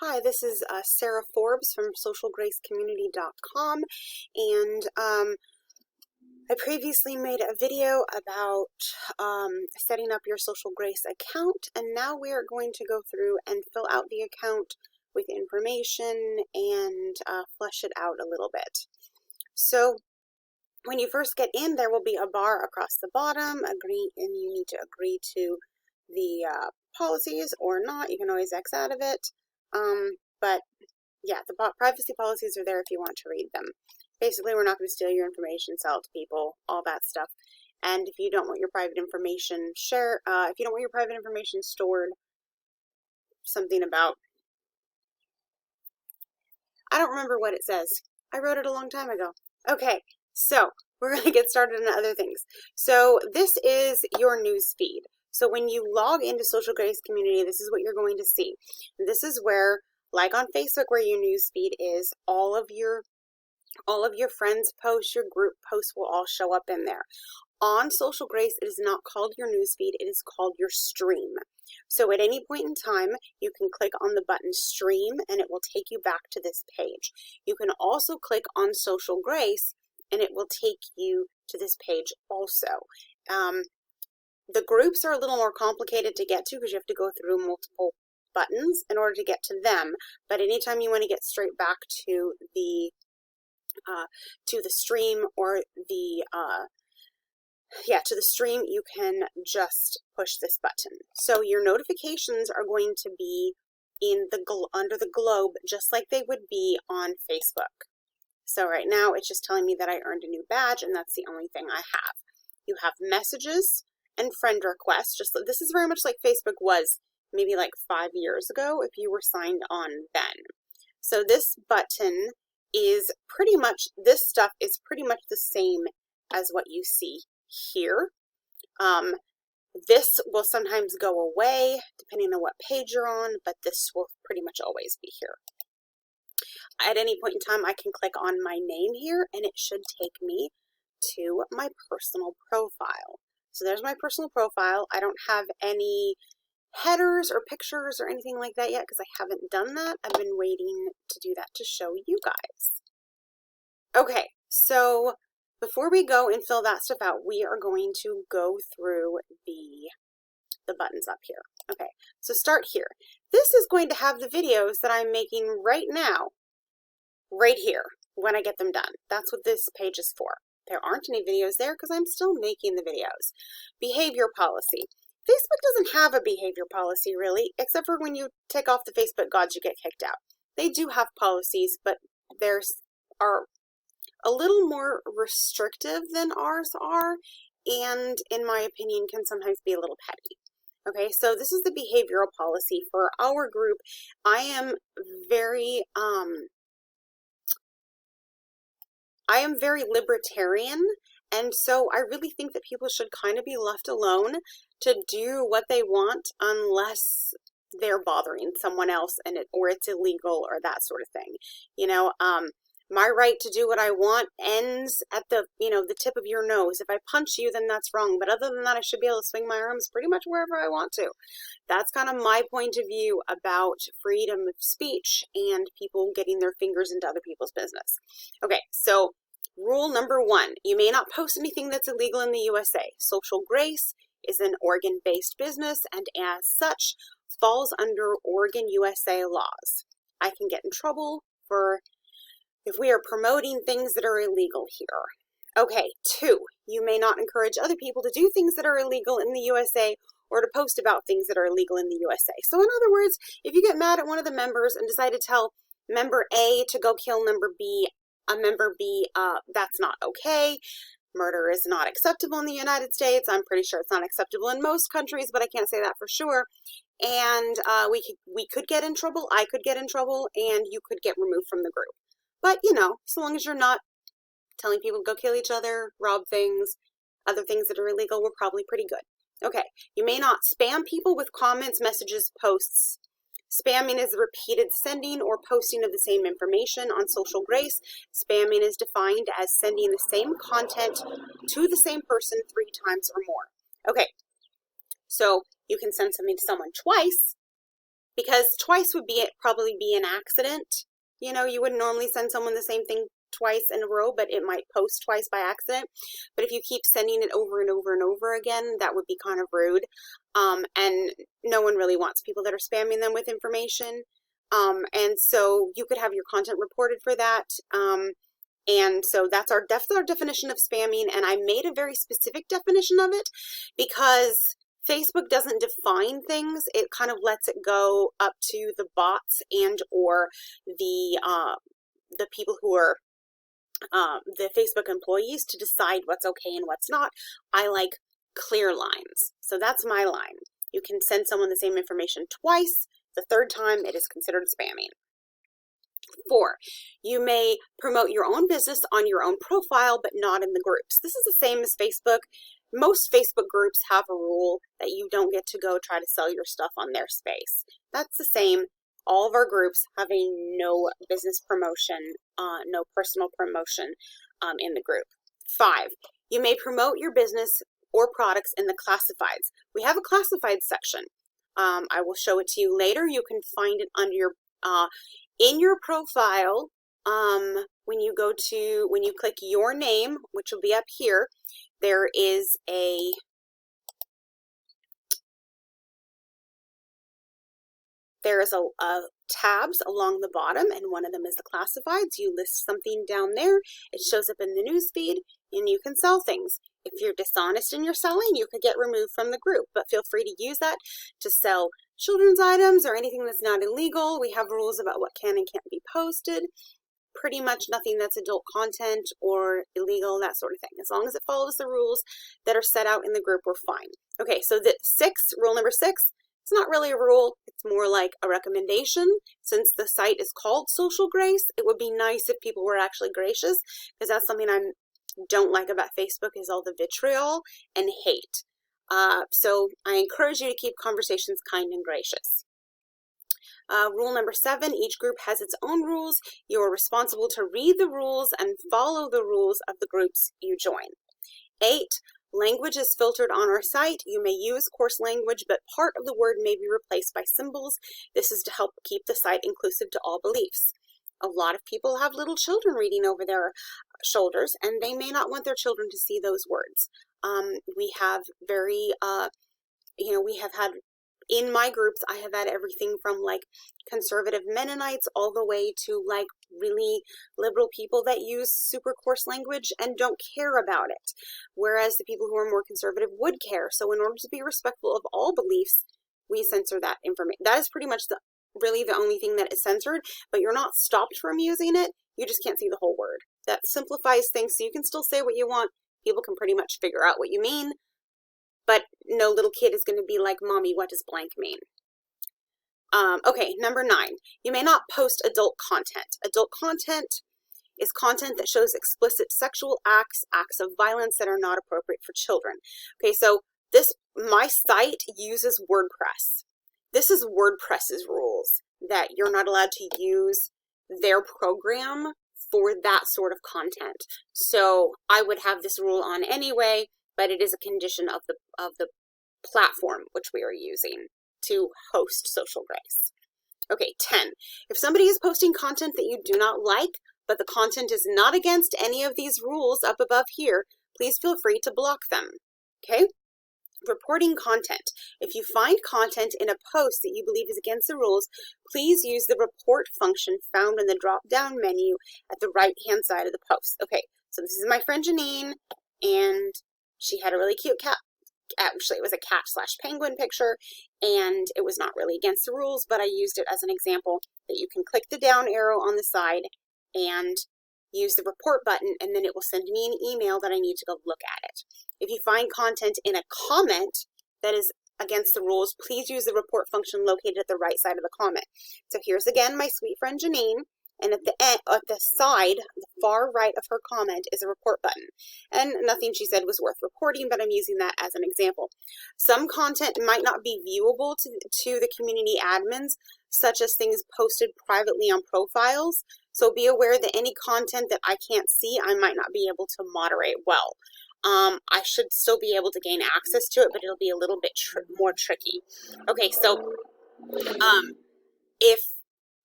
Hi, this is Sarah Forbes from SocialGraceCommunity.com, and I previously made a video about setting up your Social Grace account, and now we are going to go through and fill out the account with information and flesh it out a little bit. So when you first get in, there will be a bar across the bottom, and you need to agree to the policies or not. You can always X out of it. But yeah, the privacy policies are there if you want to read them. Basically, we're not going to steal your information, sell it to people, all that stuff. And if you don't want your private information if you don't want your private information stored, something about, I don't remember what it says. I wrote it a long time ago. Okay, so we're going to get started on other things. So this is your news feed. So when you log into Social Grace Community, this is what you're going to see. This is where, like on Facebook, where your news feed is, all of your friends' posts, your group posts will all show up in there. On Social Grace, it is not called your news feed, it is called your stream. So at any point in time, you can click on the button stream and it will take you back to this page. You can also click on Social Grace and it will take you to this page also. The groups are a little more complicated to get to because you have to go through multiple buttons in order to get to them. But anytime you want to get straight back to the stream or to the stream, you can just push this button. So your notifications are going to be in under the globe, just like they would be on Facebook. So right now it's just telling me that I earned a new badge, and that's the only thing I have. You have messages and friend requests. This is very much like Facebook was maybe like 5 years ago if you were signed on then. So this button is this stuff is pretty much the same as what you see here. This will sometimes go away depending on what page you're on, but this will pretty much always be here. At any point in time, I can click on my name here and it should take me to my personal profile. So there's my personal profile. I don't have any headers or pictures or anything like that yet because I haven't done that. I've been waiting to do that to show you guys. Okay, so before we go and fill that stuff out, we are going to go through the buttons up here. Okay, so start here. This is going to have the videos that I'm making right now, right here, when I get them done. That's what this page is for. There aren't any videos there because I'm still making the videos. Behavior policy. Facebook doesn't have a behavior policy really, except for when you take off the Facebook gods, you get kicked out. They do have policies, but theirs are a little more restrictive than ours are, and in my opinion can sometimes be a little petty. Okay, so this is the behavioral policy for our group. I am very libertarian, and so I really think that people should kind of be left alone to do what they want unless they're bothering someone else or it's illegal or that sort of thing. You know, my right to do what I want ends at the tip of your nose. If I punch you, then that's wrong. But other than that, I should be able to swing my arms pretty much wherever I want to. That's kind of my point of view about freedom of speech and people getting their fingers into other people's business. Okay, so rule number 1, you may not post anything that's illegal in the USA. Social Grace is an Oregon-based business and as such falls under Oregon USA laws. I can get in trouble if we are promoting things that are illegal here. Okay, 2, you may not encourage other people to do things that are illegal in the USA or to post about things that are illegal in the USA. So in other words, if you get mad at one of the members and decide to tell member A to go kill member B, that's not okay. Murder is not acceptable in the United States. I'm pretty sure it's not acceptable in most countries, but I can't say that for sure. And we could get in trouble, I could get in trouble, and you could get removed from the group. But, so long as you're not telling people to go kill each other, rob things, other things that are illegal, we're probably pretty good. Okay, you may not spam people with comments, messages, posts. Spamming is the repeated sending or posting of the same information on Social Grace. Spamming is defined as sending the same content to the same person 3 times or more. Okay, so you can send something to someone twice, because twice would probably be an accident. You know, you wouldn't normally send someone the same thing twice in a row, but it might post twice by accident. But if you keep sending it over and over and over again, that would be kind of rude. And no one really wants people that are spamming them with information. And so you could have your content reported for that. And so that's our definition of spamming. And I made a very specific definition of it because Facebook doesn't define things. It kind of lets it go up to the bots and or the people who are the Facebook employees to decide what's okay and what's not. I like clear lines. So that's my line. You can send someone the same information twice. The third time, it is considered spamming. 4, you may promote your own business on your own profile, but not in the groups. This is the same as Facebook. Most Facebook groups have a rule that you don't get to go try to sell your stuff on their space. That's the same. All of our groups have a no business promotion, no personal promotion in the group. 5, you may promote your business or products in the classifieds. We have a classified section. I will show it to you later. You can find it under your in your profile. When you click your name, which will be up here, there is tabs along the bottom, and one of them is the classifieds. You list something down there, it shows up in the news feed, and you can sell things. If you're dishonest in your selling, you could get removed from the group, but feel free to use that to sell children's items or anything that's not illegal. We have rules about what can and can't be posted. Pretty much nothing that's adult content or illegal, that sort of thing. As long as it follows the rules that are set out in the group, we're fine. Okay, so rule number 6, it's not really a rule, it's more like a recommendation. Since the site is called SocialGrace, it would be nice if people were actually gracious, because that's something I don't like about Facebook, is all the vitriol and hate. So I encourage you to keep conversations kind and gracious. Rule number 7, each group has its own rules. You are responsible to read the rules and follow the rules of the groups you join. 8, language is filtered on our site. You may use coarse language, but part of the word may be replaced by symbols. This is to help keep the site inclusive to all beliefs. A lot of people have little children reading over their shoulders, and they may not want their children to see those words. We have we have had, in my groups, I have had everything from like conservative Mennonites all the way to like really liberal people that use super coarse language and don't care about it. Whereas the people who are more conservative would care. So in order to be respectful of all beliefs, we censor that information. That is pretty much really the only thing that is censored, but you're not stopped from using it. You just can't see the whole word. That simplifies things so you can still say what you want. People can pretty much figure out what you mean, but no little kid is going to be like, Mommy, what does blank mean? Okay, number 9, you may not post adult content. Adult content is content that shows explicit sexual acts of violence that are not appropriate for children. Okay, so my site uses WordPress. This is WordPress's rules, that you're not allowed to use their program for that sort of content. So I would have this rule on anyway, but it is a condition of the platform which we are using to host SocialGrace. Okay, 10. If somebody is posting content that you do not like, but the content is not against any of these rules up above here, please feel free to block them. Okay? Reporting content. If you find content in a post that you believe is against the rules, please use the report function found in the drop-down menu at the right-hand side of the post. Okay, so this is my friend Janine, and she had a really cute cat. Actually, it was a cat/penguin picture, and it was not really against the rules, but I used it as an example that you can click the down arrow on the side and use the report button, and then it will send me an email that I need to go look at it. If you find content in a comment that is against the rules, please use the report function located at the right side of the comment. So here's again my sweet friend Janine, and at the side, the far right of her comment, is a report button. And nothing she said was worth reporting, but I'm using that as an example. Some content might not be viewable to the community admins, such as things posted privately on profiles. So be aware that any content that I can't see, I might not be able to moderate well. I should still be able to gain access to it, but it'll be a little bit more tricky. Okay, so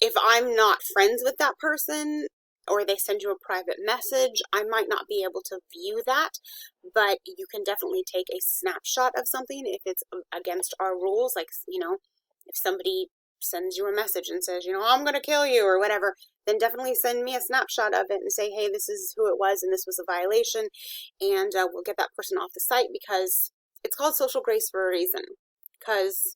if I'm not friends with that person, or they send you a private message, I might not be able to view that, but you can definitely take a snapshot of something if it's against our rules. Like, you know, if somebody sends you a message and says, you know, I'm going to kill you or whatever, then definitely send me a snapshot of it and say, hey, this is who it was and this was a violation, and we'll get that person off the site, because it's called social grace for a reason, because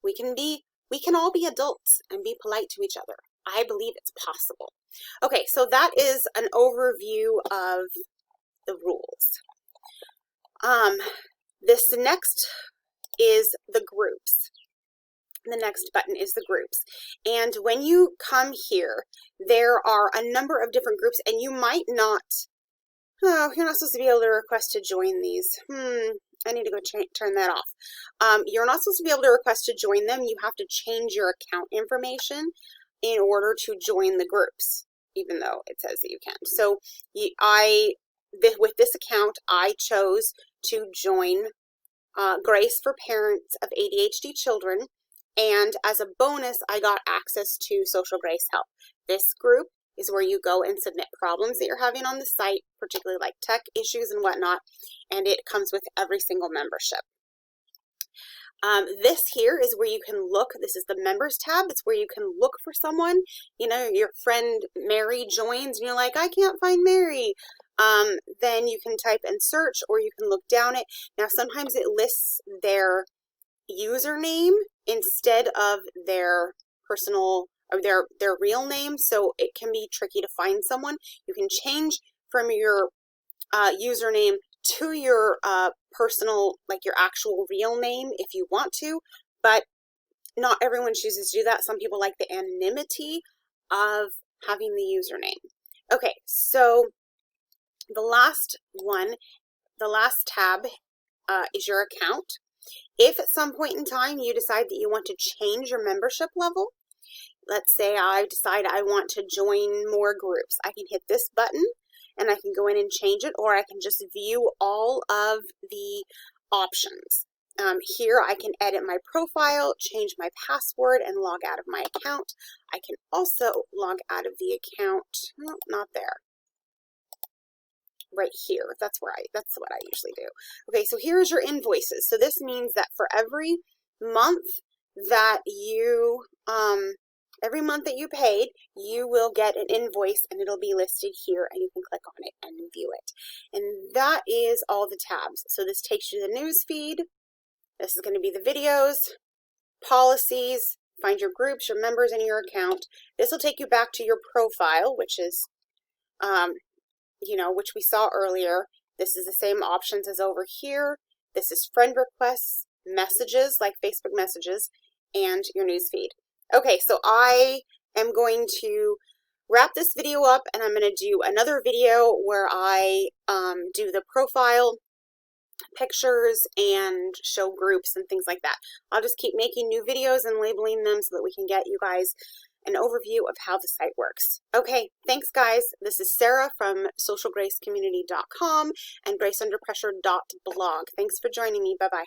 we can all be adults and be polite to each other. I believe it's possible. Okay, so that is an overview of the rules. This next is the groups. The next button is the groups. And when you come here, there are a number of different groups, and you might not, oh, you're not supposed to be able to request to join these. I need to go turn that off. You're not supposed to be able to request to join them. You have to change your account information in order to join the groups, even though it says that you can. So with this account, I chose to join Grace for Parents of ADHD Children, and as a bonus, I got access to SocialGrace Help. This group is where you go and submit problems that you're having on the site, particularly like tech issues and whatnot, and it comes with every single membership. This here is where you can look. This is the members tab. It's where you can look for someone. You know, your friend Mary joins and you're like, I can't find Mary. Then you can type and search, or you can look down it. Now, sometimes it lists their username instead of their personal or their real name, so it can be tricky to find someone. You can change from your username to your personal, like your actual real name if you want to, but not everyone chooses to do that. Some people like the anonymity of having the username. Okay, so the last one, the last tab is your account. If at some point in time you decide that you want to change your membership level, let's say I decide I want to join more groups, I can hit this button and I can go in and change it, or I can just view all of the options. Here I can edit my profile, change my password, and log out of my account. I can also log out of the account, no, not there, right here. That's what I usually do. Okay, so here's your invoices. So this means that for every month that you paid, you will get an invoice, and it'll be listed here, and you can click on it and view it. And that is all the tabs. So this takes you to the news feed. This is going to be the videos, policies, find your groups, your members, and your account. This will take you back to your profile, which is you know, which we saw earlier. This is the same options as over here. This is friend requests, messages like Facebook messages, and your news feed. Okay, so I am going to wrap this video up, and I'm going to do another video where I do the profile pictures and show groups and things like that. I'll just keep making new videos and labeling them so that we can get you guys an overview of how the site works. Okay, thanks guys. This is Sarah from SocialGraceCommunity.com and GraceUnderPressure.blog. Thanks for joining me. Bye-bye.